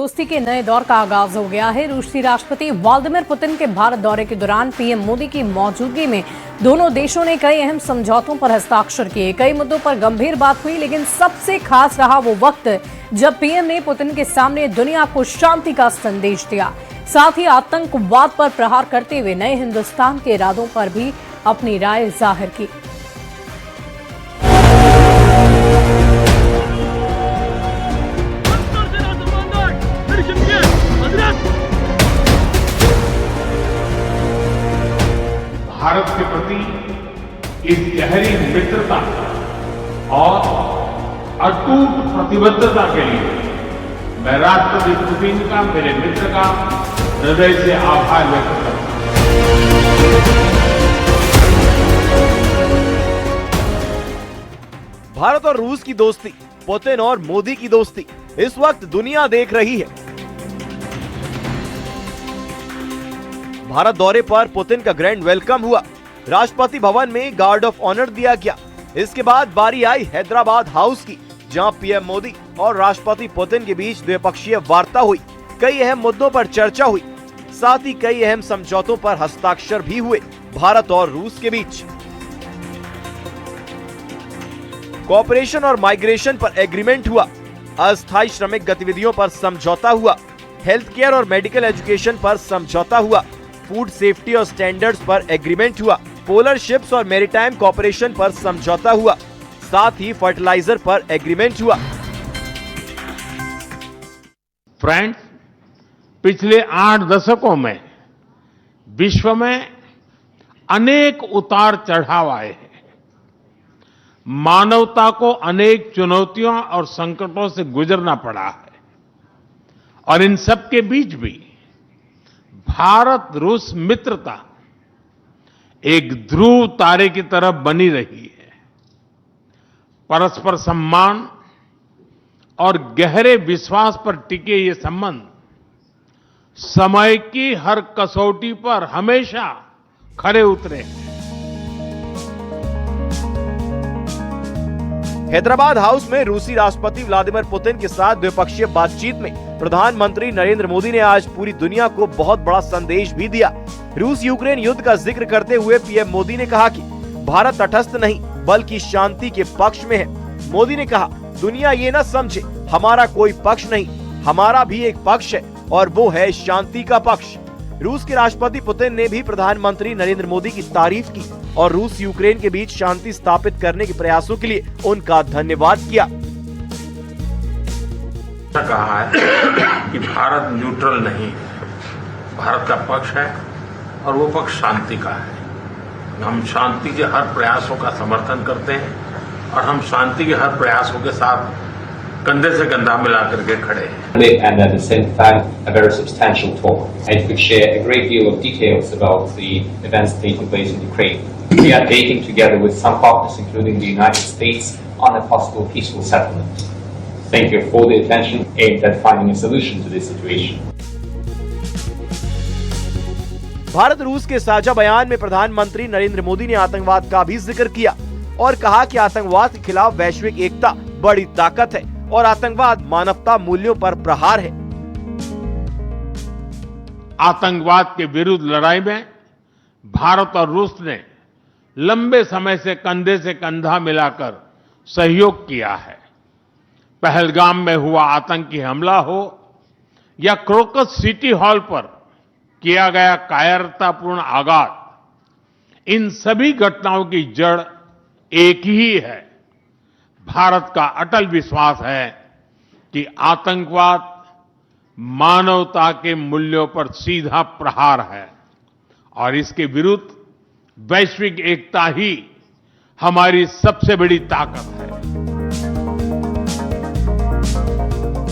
दोस्ती के नए दौर का आगाज हो गया है। रूसी राष्ट्रपति व्लादिमीर पुतिन के भारत दौरे के दौरान पीएम मोदी की मौजूदगी में दोनों देशों ने कई अहम समझौतों पर हस्ताक्षर किए। कई मुद्दों पर गंभीर बात हुई, लेकिन सबसे खास रहा वो वक्त जब पीएम ने पुतिन के सामने दुनिया को शांति का संदेश दिया। साथ ही आतंकवाद पर प्रहार करते हुए नए हिंदुस्तान के इरादों पर भी अपनी राय जाहिर की। भारत के प्रति इस गहरी मित्रता और अटूट प्रतिबद्धता के लिए मैं राष्ट्रपति पुतिन का, मेरे मित्र का हृदय से आभार व्यक्त करता हूं। भारत और रूस की दोस्ती, पुतिन और मोदी की दोस्ती इस वक्त दुनिया देख रही है। भारत दौरे पर पुतिन का ग्रैंड वेलकम हुआ। राष्ट्रपति भवन में गार्ड ऑफ ऑनर दिया गया। इसके बाद बारी आई हैदराबाद हाउस की, जहां पीएम मोदी और राष्ट्रपति पुतिन के बीच द्विपक्षीय वार्ता हुई। कई अहम मुद्दों पर चर्चा हुई, साथ ही कई अहम समझौतों पर हस्ताक्षर भी हुए भारत और रूस के बीच। कोऑपरेशन और माइग्रेशन पर एग्रीमेंट हुआ। अस्थायी श्रमिक गतिविधियों पर समझौता हुआ। हेल्थ केयर और मेडिकल एजुकेशन पर समझौता हुआ। फूड सेफ्टी और स्टैंडर्ड्स पर एग्रीमेंट हुआ। पोलर शिप्स और मैरीटाइम कोऑपरेशन पर समझौता हुआ। साथ ही फर्टिलाइजर पर एग्रीमेंट हुआ। फ्रेंड्स, पिछले 8 दशकों में विश्व में अनेक उतार चढ़ाव आए हैं। मानवता को अनेक चुनौतियों और संकटों से गुजरना पड़ा है, और इन सब के बीच भी भारत रूस मित्रता एक ध्रुव तारे की तरह बनी रही है। परस्पर सम्मान और गहरे विश्वास पर टिके ये संबंध समय की हर कसौटी पर हमेशा खरे उतरे हैं। हैदराबाद हाउस में रूसी राष्ट्रपति व्लादिमीर पुतिन के साथ द्विपक्षीय बातचीत में प्रधानमंत्री नरेंद्र मोदी ने आज पूरी दुनिया को बहुत बड़ा संदेश भी दिया। रूस यूक्रेन युद्ध का जिक्र करते हुए पीएम मोदी ने कहा कि भारत तटस्थ नहीं बल्कि शांति के पक्ष में है। मोदी ने कहा, दुनिया ये न समझे हमारा कोई पक्ष नहीं, हमारा भी एक पक्ष है और वो है शांति का पक्ष। रूस के राष्ट्रपति पुतिन ने भी प्रधानमंत्री नरेंद्र मोदी की तारीफ की और रूस यूक्रेन के बीच शांति स्थापित करने के प्रयासों के लिए उनका धन्यवाद किया। कहा है कि भारत न्यूट्रल नहीं, भारत का पक्ष है और वो पक्ष शांति का है। हम शांति के हर प्रयासों का समर्थन करते हैं और हम शांति के हर प्रयासों के साथ कंधे से कंधा मिलाकर के खड़े हैं। And at the same time, a very substantial talk. I could share a great deal of details about the events taking place in Ukraine. We are taking together with some partners, including the United States, on a possible peaceful settlement. Thank you for the attention aimed at finding a solution to this situation. Bharat रूस के साझा बयान में प्रधानमंत्री नरेंद्र मोदी ने आतंकवाद का भी जिक्र किया और कहा कि आतंकवाद के खिलाफ वैश्विक एकता बड़ी ताकत है और आतंकवाद मानवता मूल्यों पर प्रहार है। आतंकवाद के विरुद्ध लड़ाई में भारत और रूस ने लंबे समय से कंधा मिलाकर सहयोग किया है। पहलगाम में हुआ आतंकी हमला हो या क्रोकस सिटी हॉल पर किया गया कायरतापूर्ण आघात, इन सभी घटनाओं की जड़ एक ही है। भारत का अटल विश्वास है कि आतंकवाद मानवता के मूल्यों पर सीधा प्रहार है और इसके विरुद्ध वैश्विक एकता ही हमारी सबसे बड़ी ताकत है।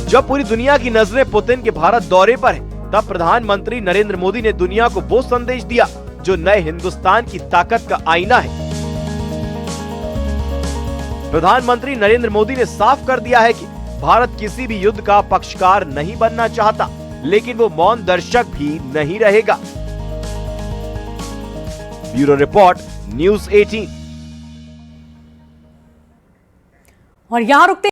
जब पूरी दुनिया की नजरें पुतिन के भारत दौरे पर है, तब प्रधानमंत्री नरेंद्र मोदी ने दुनिया को वो संदेश दिया जो नए हिंदुस्तान की ताकत का आईना है। प्रधानमंत्री नरेंद्र मोदी ने साफ कर दिया है कि भारत किसी भी युद्ध का पक्षकार नहीं बनना चाहता, लेकिन वो मौन दर्शक भी नहीं रहेगा। Bureau report, news 18। और यहाँ रुकते